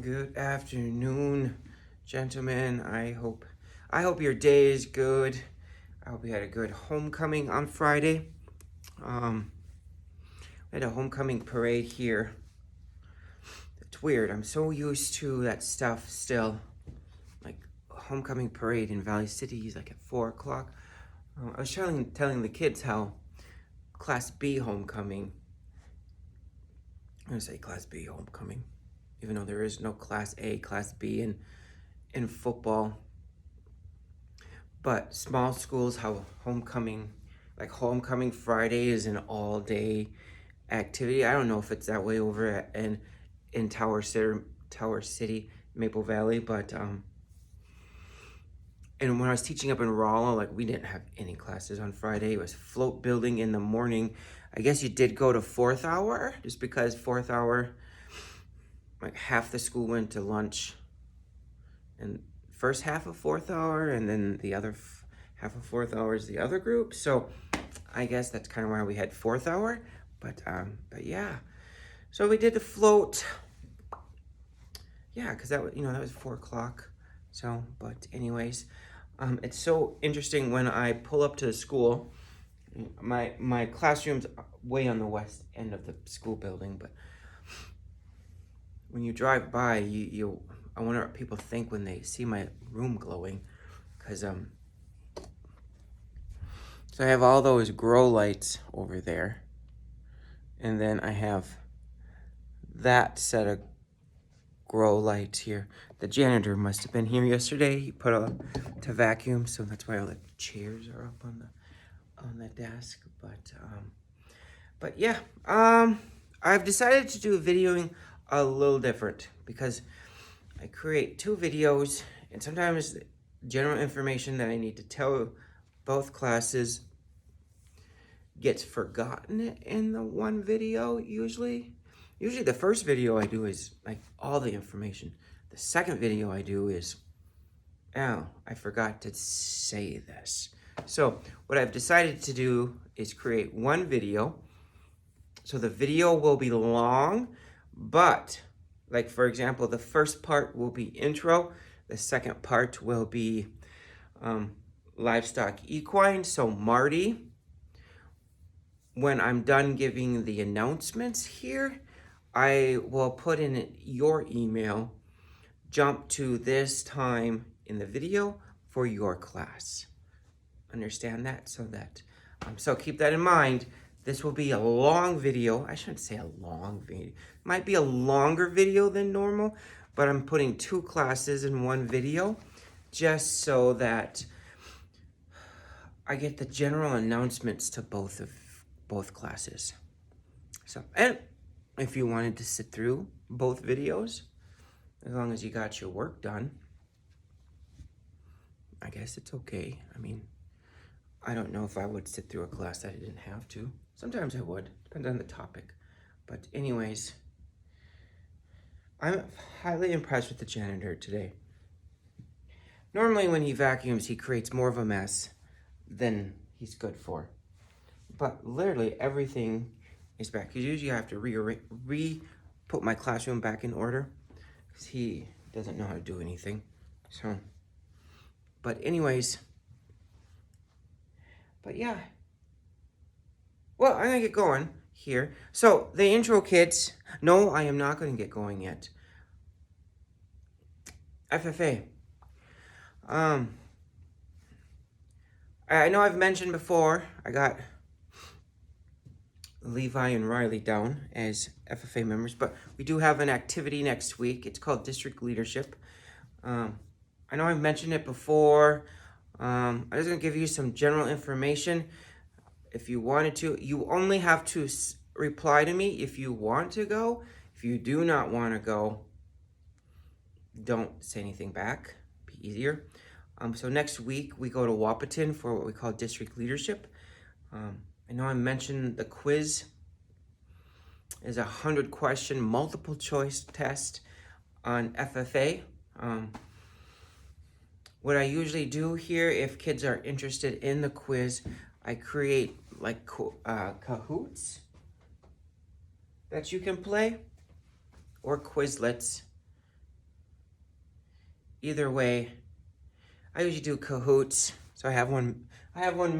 Good afternoon, gentlemen. I hope your day is good. I hope you had a good homecoming on Friday. We had a homecoming parade here. It's weird. I'm so used to that stuff still. Like homecoming parade in Valley City is like at 4 o'clock. I was telling the kids how Class B homecoming. I'm gonna say Class B homecoming, even though there is no Class A, Class B in football. But small schools have homecoming, like homecoming Friday is an all-day activity. I don't know if it's that way over in Tower City, Maple Valley, but and when I was teaching up in Rolla, like we didn't have any classes on Friday. It was float building in the morning. I guess you did go to fourth hour, just because fourth hour, like half the school went to lunch, and first half of fourth hour, and then the other half of fourth hour is the other group. So I guess that's kind of why we had fourth hour. But yeah, so we did the float. Yeah, because that was 4 o'clock. So, but anyways, it's so interesting when I pull up to the school. My classroom's way on the west end of the school building, but when you drive by, I wonder what people think when they see my room glowing, because so I have all those grow lights over there, and then I have that set of grow lights here. The janitor must have been here yesterday. He put to vacuum, so that's why all the chairs are up on the desk. But yeah, I've decided to do videoing a little different because I create 2 videos, and sometimes general information that I need to tell both classes gets forgotten in the one video usually. Usually the first video I do is like all the information. The second video I do is, oh, I forgot to say this. So what I've decided to do is create one video. So the video will be long, but like for example, the first part will be intro. The second part will be livestock equine. So Marty, when I'm done giving the announcements here, I will put in your email, jump to this time in the video for your class. Understand that? So keep that in mind. This will be a long video. I shouldn't say a long video. It might be a longer video than normal, but I'm putting 2 classes in one video just so that I get the general announcements to both classes. So, and if you wanted to sit through both videos, as long as you got your work done, I guess it's okay. I mean, I don't know if I would sit through a class that I didn't have to. Sometimes I would, depends on the topic. But anyways, I'm highly impressed with the janitor today. Normally when he vacuums, he creates more of a mess than he's good for. But literally everything is back. Because usually I have to put my classroom back in order, because he doesn't know how to do anything. So, but anyways, but yeah. Well, I'm gonna get going here. So the intro, kids. No, I am not gonna get going yet. FFA. I know I've mentioned before, I got Levi and Riley down as FFA members, but we do have an activity next week. It's called District Leadership. I know I've mentioned it before. I'm just going to give you some general information. If you wanted to, you only have to reply to me if you want to go. If you do not want to go, don't say anything back. Be easier. So next week we go to Wahpeton for what we call District Leadership. I know I mentioned the quiz is a 100-question multiple choice test on FFA. What I usually do here, if kids are interested in the quiz, I create like Kahoots that you can play, or Quizlets. either way, I usually do Kahoots. So I have one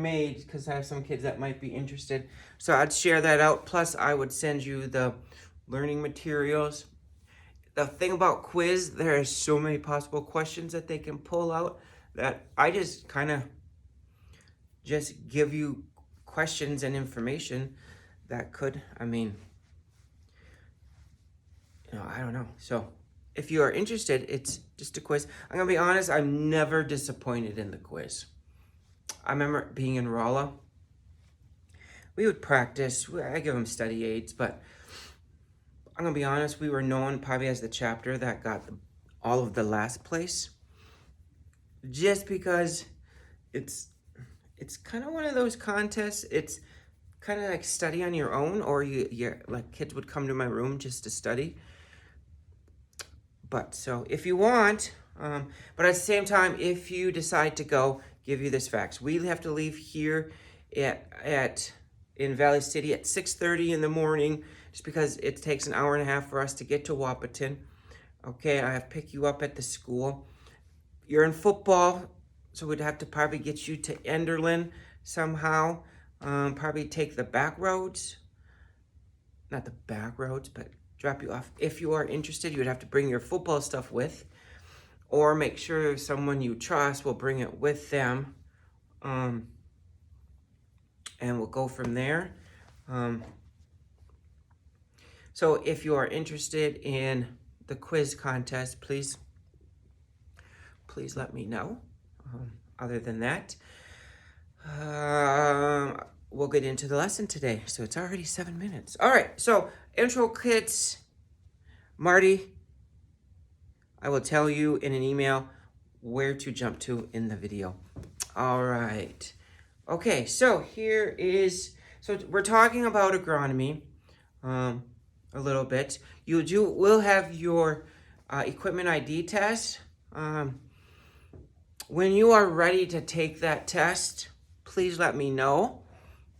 made because I have some kids that might be interested. So I'd share that out. Plus I would send you the learning materials. The thing about quiz, there are so many possible questions that they can pull out that I just kind of just give you questions and information that could, I mean, I don't know. So if you are interested, it's just a quiz. I'm going to be honest, I'm never disappointed in the quiz. I remember being in Rolla. We would practice. I give them study aids, but I'm going to be honest, we were known probably as the chapter that got all of the last place. Just because it's kind of one of those contests. It's kind of like study on your own, or you like kids would come to my room just to study. But so if you want, but at the same time, if you decide to go, give you this facts. We have to leave here in Valley City at 6:30 in the morning, just because it takes an hour and a half for us to get to Wahpeton. Okay, I have to pick you up at the school. You're in football, so we'd have to probably get you to Enderlin somehow. Probably take the back roads. Not the back roads, but drop you off. If you are interested, you would have to bring your football stuff with, or make sure someone you trust will bring it with them, and we'll go from there. So if you are interested in the quiz contest, please let me know. Other than that, we'll get into the lesson today. So it's already 7 minutes. All right, so intro kits, Marty, I will tell you in an email where to jump to in the video. All right. Okay, so so we're talking about agronomy a little bit. We'll have your equipment ID test. When you are ready to take that test, please let me know.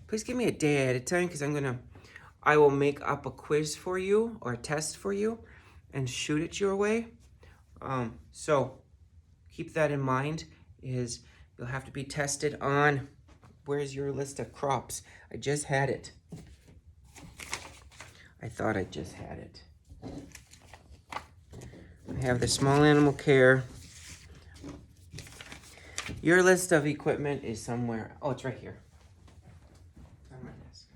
Please give me a day at a time, because I will make up a quiz for you or a test for you and shoot it your way. So keep that in mind. You'll have to be tested on, where's your list of crops? I just had it. I thought I just had it. I have the small animal care. Your list of equipment is somewhere. Oh, it's right here. It's on my desk.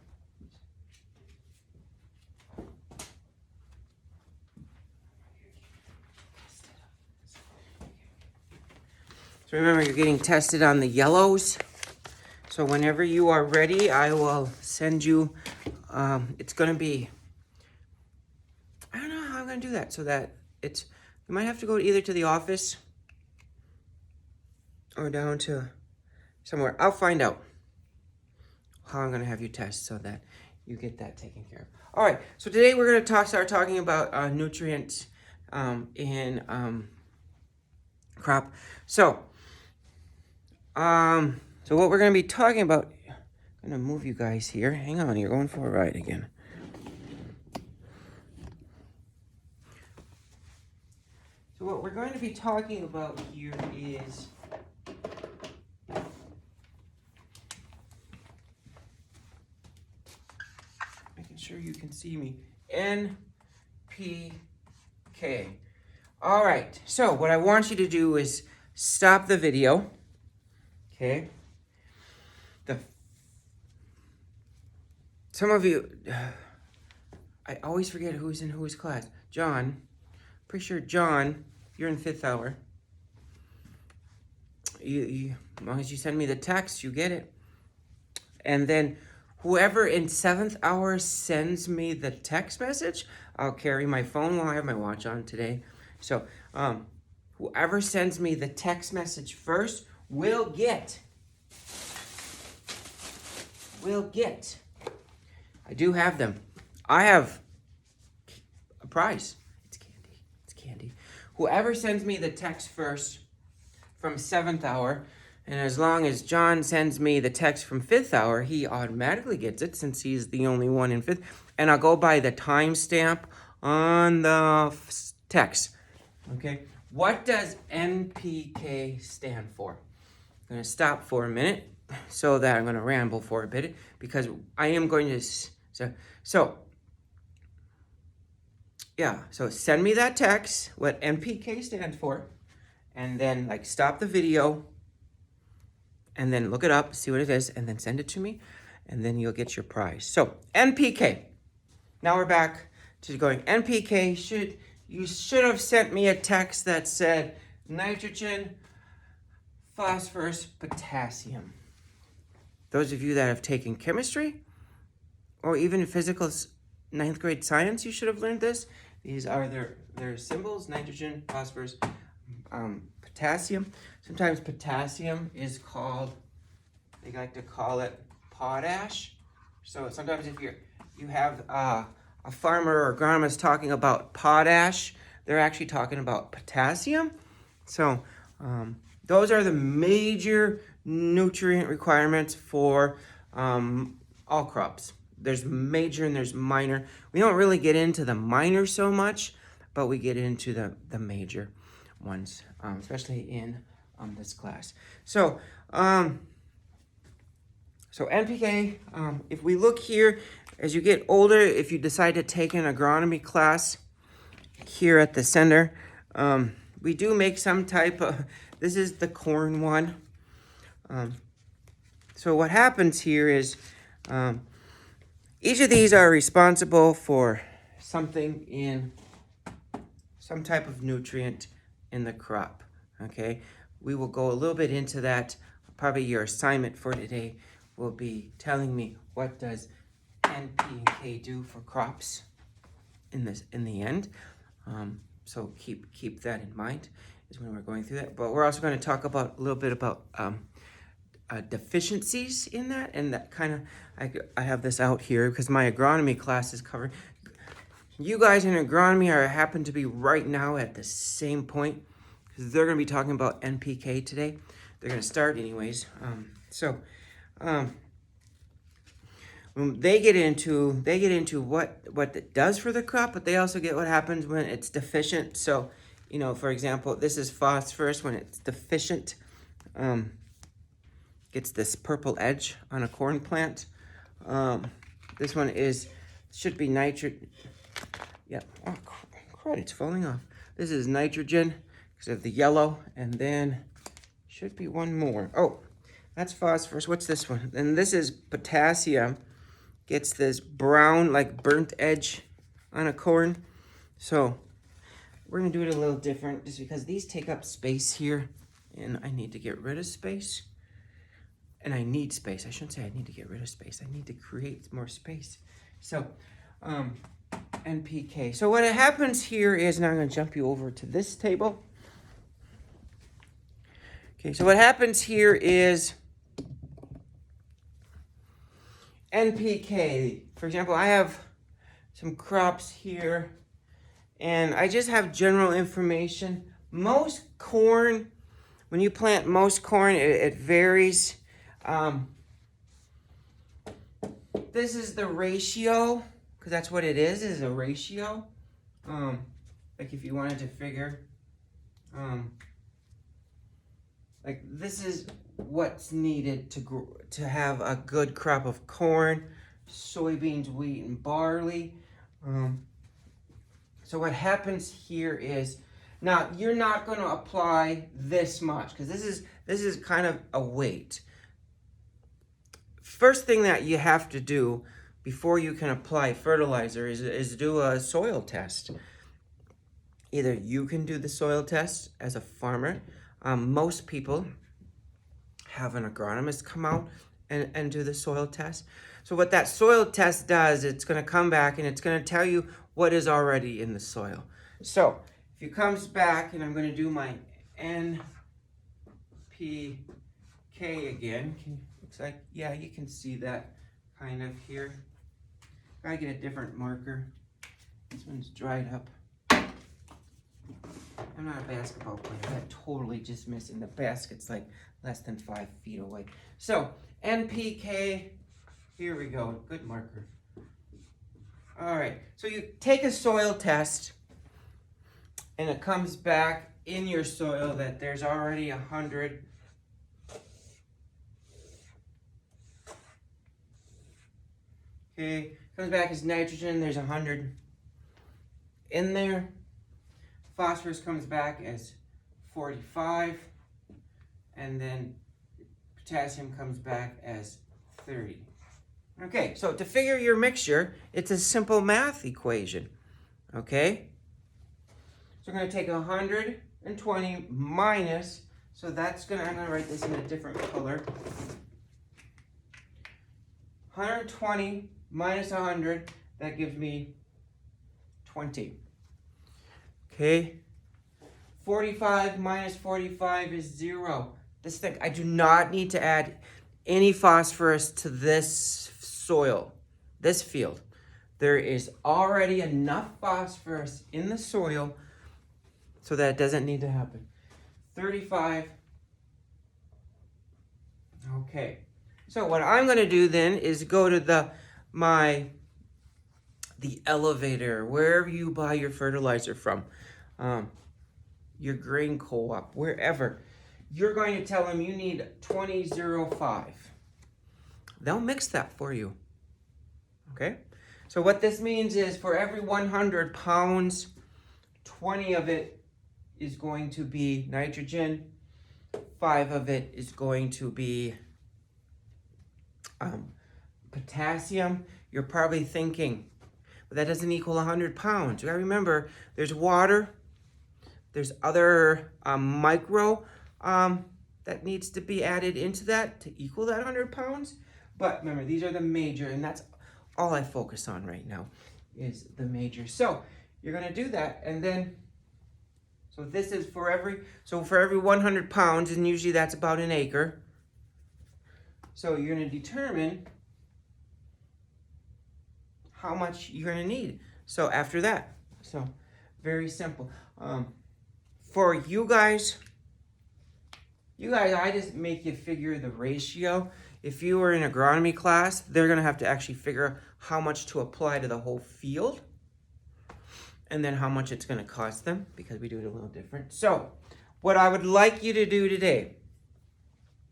So remember, you're getting tested on the yellows. So whenever you are ready, I will send you, it's going to be, I don't know how I'm going to do that so that you might have to go either to the office or down to somewhere. I'll find out how I'm going to have you test so that you get that taken care of. All right, so today we're going to start talking about nutrients in crop. So what we're going to be talking about, I'm going to move you guys here. Hang on, you're going for a ride again. So what we're going to be talking about here is making sure you can see me. NPK. All right, so what I want you to do is stop the video. Okay. Some of you, I always forget who's in whose class. John, pretty sure John, you're in 5th hour. As long as you send me the text, you get it. And then whoever in 7th hour sends me the text message, I'll carry my phone. Well, I have my watch on today. So whoever sends me the text message first will get. I do have them. I have a prize. It's candy. Whoever sends me the text first from 7th hour, and as long as John sends me the text from 5th hour, he automatically gets it since he's the only one in 5th. And I'll go by the timestamp on the text. Okay? What does NPK stand for? I'm going to stop for a minute so that I'm going to ramble for a bit because I am going to, so send me that text, what NPK stands for, and then like stop the video and then look it up, see what it is, and then send it to me, and then you'll get your prize. So NPK. Now we're back to going NPK. You should have sent me a text that said nitrogen, phosphorus, potassium. Those of you that have taken chemistry or even physical 9th grade science, you should have learned this. These are their symbols: nitrogen, phosphorus, potassium. Sometimes potassium is called, they like to call it potash. So sometimes if you have a farmer or agronomist talking about potash, they're actually talking about potassium. So those are the major nutrient requirements for all crops. There's major and there's minor. We don't really get into the minor so much, but we get into the major ones, especially in this class. So NPK, if we look here, as you get older, if you decide to take an agronomy class here at the center, we do make some type of, this is the corn one. So what happens here is each of these are responsible for something in some type of nutrient in the crop, okay? We will go a little bit into that. Probably your assignment for today will be telling me what does N, P, and K do for crops in the end. So keep that in mind is when we're going through that. But we're also going to talk about a little bit about deficiencies in that, and that kind of, I have this out here because my agronomy class is covered. You guys in agronomy happen to be right now at the same point because they're going to be talking about NPK today. They're going to start anyways. They get into what it does for the crop, but they also get what happens when it's deficient. So, for example, this is phosphorus. When it's deficient, gets this purple edge on a corn plant. This one should be nitrogen. Yeah, oh crud, it's falling off. This is nitrogen because of the yellow, and then should be one more. Oh, that's phosphorus. What's this one? And this is potassium. Gets this brown, like burnt edge on a corn. So we're gonna do it a little different just because these take up space here, and I need to get rid of space. And I need space. I shouldn't say I need to get rid of space. I need to create more space. So NPK. So what happens here is, now I'm going to jump you over to this table. Okay, so what happens here is NPK. For example, I have some crops here, and I just have general information. Most corn, when you plant most corn, it varies. This is the ratio, because that's what it is a ratio. Like if you wanted to figure, like this is what's needed to have a good crop of corn, soybeans, wheat, and barley. So what happens here is, now you're not going to apply this much because this is kind of a weight. First thing that you have to do before you can apply fertilizer is do a soil test. Either you can do the soil test as a farmer. Most people have an agronomist come out and do the soil test. So what that soil test does, it's going to come back and it's going to tell you what is already in the soil. So if it comes back, and I'm going to do my NPK again. Looks like, yeah, you can see that kind of here. Gotta get a different marker. This one's dried up. I'm not a basketball player. I totally just missing. The basket's like less than 5 feet away. So NPK, here we go. Good marker. All right. So you take a soil test, and it comes back. in your soil that there's already 100. Okay, comes back as nitrogen, there's 100 in there. Phosphorus comes back as 45, and then potassium comes back as 30. Okay, so to figure your mixture, it's a simple math equation, okay? So we're going to take 120 minus, so that's going to, I'm going to write this in a different color. 120 minus 100, that gives me 20. Okay, 45 minus 45 is 0. This thing, I do not need to add any phosphorus to this soil, this field. There is already enough phosphorus in the soil so that it doesn't need to happen. 35. Okay, so what I'm going to do then is go to the elevator, wherever you buy your fertilizer from, your grain co-op, wherever. You're going to tell them you need 20.05. They'll mix that for you. Okay? So what this means is for every 100 pounds, 20 of it is going to be nitrogen, 5 of it is going to be potassium. You're probably thinking, but that doesn't equal 100 pounds. You gotta remember, there's water, there's other micro that needs to be added into that to equal that 100 pounds. But remember, these are the major, and that's all I focus on right now is the major. So you're gonna do that, and then, so this is for every 100 pounds, and usually that's about an acre. So you're gonna determine how much you're gonna need. So after that, so very simple. For you guys, I just make you figure the ratio. If you were in agronomy class, they're gonna have to actually figure how much to apply to the whole field, and then how much it's gonna cost them, because we do it a little different. So what I would like you to do today,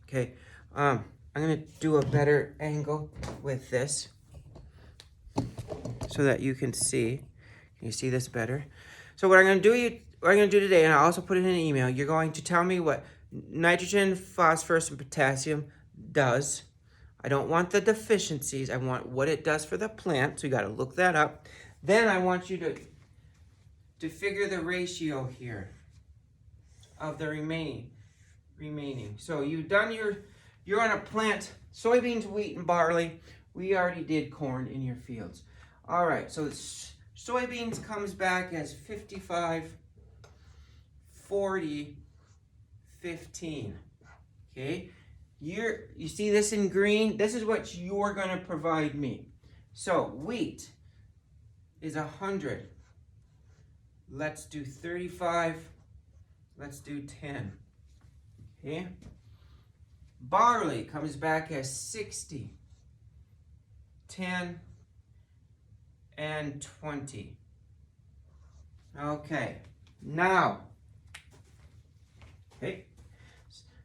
okay, I'm gonna do a better angle with this so that you can see. Can you see this better? So what I'm gonna do today, and I'll also put it in an email, you're going to tell me what nitrogen, phosphorus, and potassium does. I don't want the deficiencies. I want what it does for the plant. So you got to look that up. Then I want you to figure the ratio here of the remaining. So you've done you're on a plant soybeans, wheat, and barley. We already did corn in your fields. All right, so soybeans comes back as 55, 40, 15. Okay, you see this in green? This is what you're going to provide me. So wheat is 100. Let's do 35. Let's do 10. Okay. Barley comes back as 60, 10, and 20. Okay. Now, okay.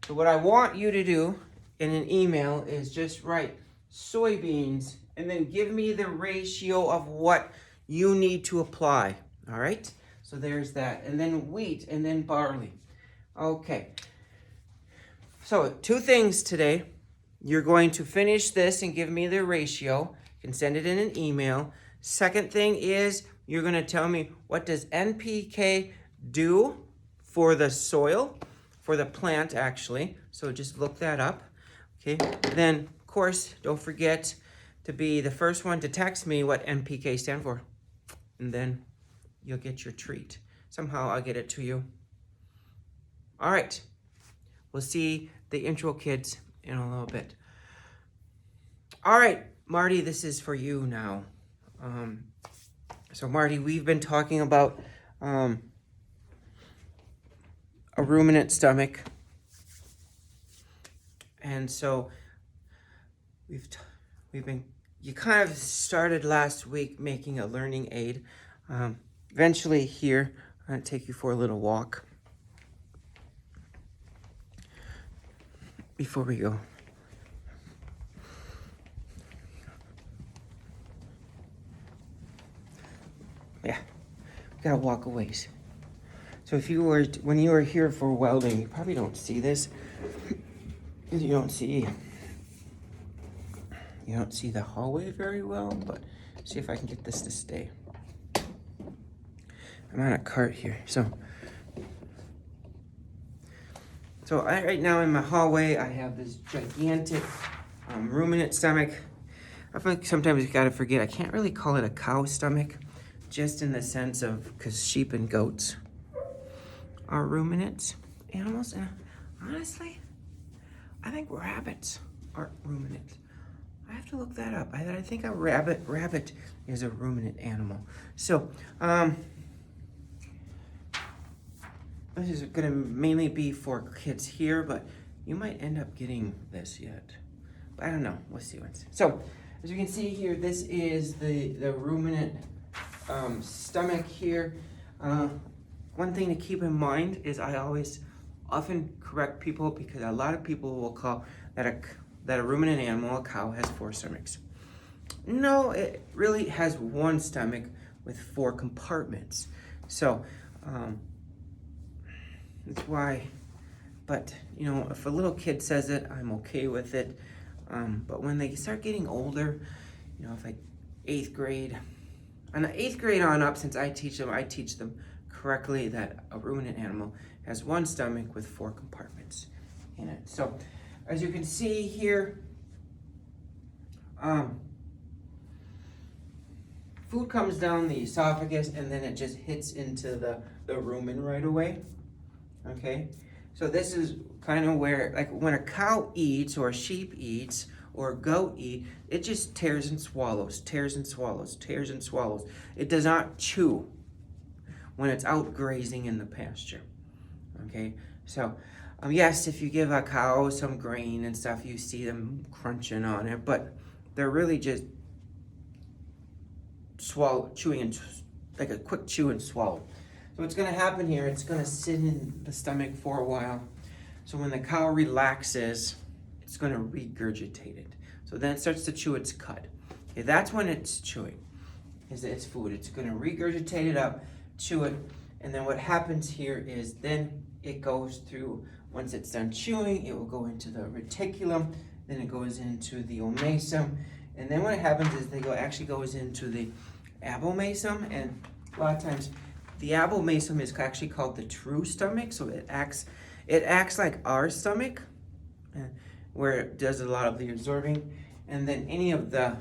So what I want you to do in an email is just write soybeans and then give me the ratio of what you need to apply. All right? So there's that. And then wheat and then barley. Okay. So 2 things today. You're going to finish this and give me the ratio. You can send it in an email. Second thing is you're going to tell me what does NPK do for the soil, for the plant actually. So just look that up. Okay. Then, of course, don't forget to be the first one to text me what NPK stand for. And then you'll get your treat. Somehow I'll get it to you. All right. We'll see the intro kids in a little bit. All right, Marty, this is for you now. So Marty, we've been talking about a ruminant stomach. And so you kind of started last week making a learning aid. Eventually here, I'm going to take you for a little walk. before we go. Yeah, gotta walk a ways. So if you were, when you were here for welding, you probably don't see this. You don't see the hallway very well, but see if I can get this to stay. I'm on a cart here, so right now in my hallway, I have this gigantic ruminant stomach. I think sometimes you gotta forget, I can't really call it a cow stomach, just in the sense of, because sheep and goats are ruminant animals, and honestly, I think rabbits are ruminant. I have to look that up. I think a rabbit is a ruminant animal. So, this is gonna mainly be for kids here, but you might end up getting this yet. But I don't know, we'll see. So, as you can see here, this is the ruminant stomach here. One thing to keep in mind is I often correct people, because a lot of people will call that a ruminant animal, a cow, has 4 stomachs. No, it really has 1 stomach with 4 compartments. So, that's why, but you know, if a little kid says it, I'm okay with it. But when they start getting older, you know, if like 8th grade, and 8th grade on up, since I teach them correctly that a ruminant animal has 1 stomach with 4 compartments in it. So, as you can see here, food comes down the esophagus and then it just hits into the rumen right away. Okay, so this is kind of where, like when a cow eats or a sheep eats or a goat eat, it just tears and swallows, tears and swallows, tears and swallows. It does not chew when it's out grazing in the pasture. Okay, so yes, if you give a cow some grain and stuff, you see them crunching on it, but they're really just chewing and like a quick chew and swallow. So what's going to happen here, it's going to sit in the stomach for a while. So when the cow relaxes, it's going to regurgitate it. So then it starts to chew its cud. Okay, that's when it's chewing, is its food. It's going to regurgitate it up, chew it, and then what happens here is then it goes through, once it's done chewing, it will go into the reticulum, then it goes into the omasum, and then what happens is actually goes into the abomasum, and a lot of times the abomasum is actually called the true stomach, so it acts like our stomach, where it does a lot of the absorbing, and then any of the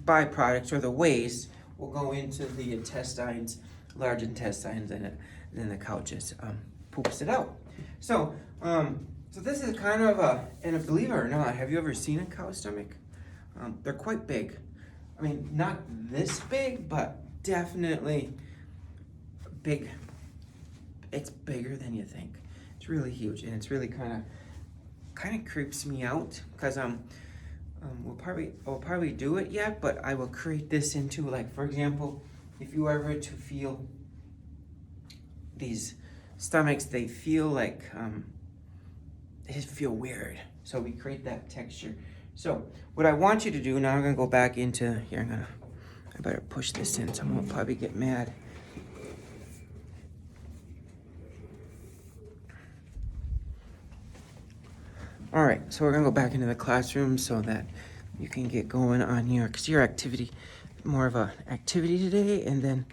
byproducts or the waste will go into the intestines, large intestines, and then the cow just poops it out. So, so this is kind of and believe it or not, have you ever seen a cow stomach? They're quite big. I mean, not this big, but definitely big. It's bigger than you think. It's really huge, and it's really kind of creeps me out, because we'll probably do it yet, but I will create this into, like, for example, if you ever to feel these stomachs, they feel like they just feel weird. So we create that texture. So what I want you to do now, I'm gonna go back into here. I better push this in. Someone will probably get mad. All right, so we're gonna go back into the classroom so that you can get going on your activity, more of an activity today, and then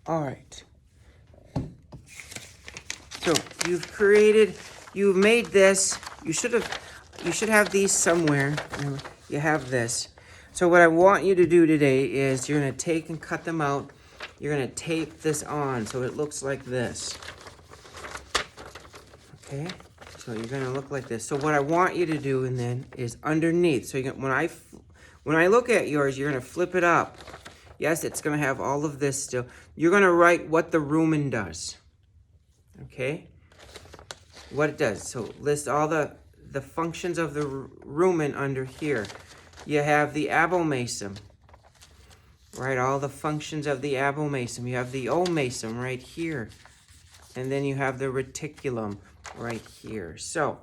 all right. So you've made this. You should have these somewhere. You have this. So what I want you to do today is you're gonna take and cut them out. You're gonna tape this on so it looks like this. Okay, so you're gonna look like this. So what I want you to do and then is underneath. So when I look at yours, you're gonna flip it up. Yes, it's gonna have all of this still. You're gonna write what the rumen does. Okay, what it does. So list all the functions of the rumen under here. You have the abomasum. Right, all the functions of the abomasum. You have the omasum right here. And then you have the reticulum right here. So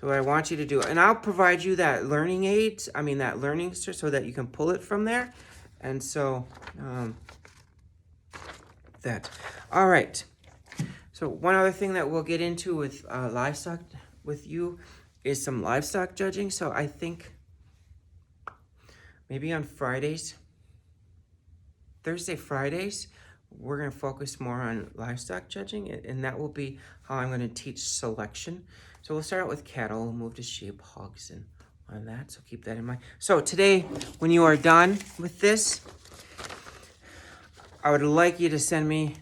what I want you to do, and I'll provide you that learning aid, that learning so that you can pull it from there. And so all right. So one other thing that we'll get into with livestock with you is some livestock judging. So I think maybe on Fridays, Thursday, Fridays, we're going to focus more on livestock judging, and that will be how I'm going to teach selection. So we'll start out with cattle, we'll move to sheep, hogs, and on that, so keep that in mind. So today, when you are done with this, I would like you to send me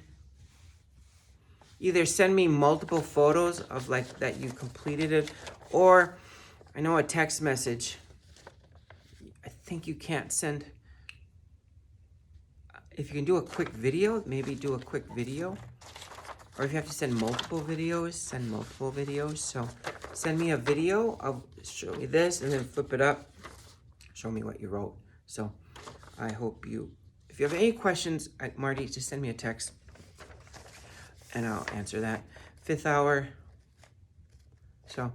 multiple photos of like that you completed it, or I know a text message. I think you can't send. If you can do a quick video, maybe do a quick video. Or if you have to send multiple videos, send multiple videos. So send me a video of show me this and then flip it up. Show me what you wrote. So I hope if you have any questions, Marty, just send me a text and I'll answer that. 5th hour. So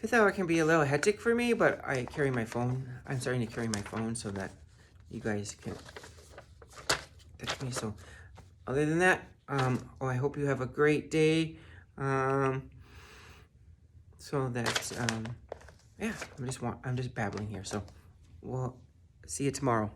5th hour can be a little hectic for me, but I carry my phone. I'm starting to carry my phone so that you guys can text me. So other than that, I hope you have a great day. So that, yeah, I'm just babbling here. So we'll see you tomorrow.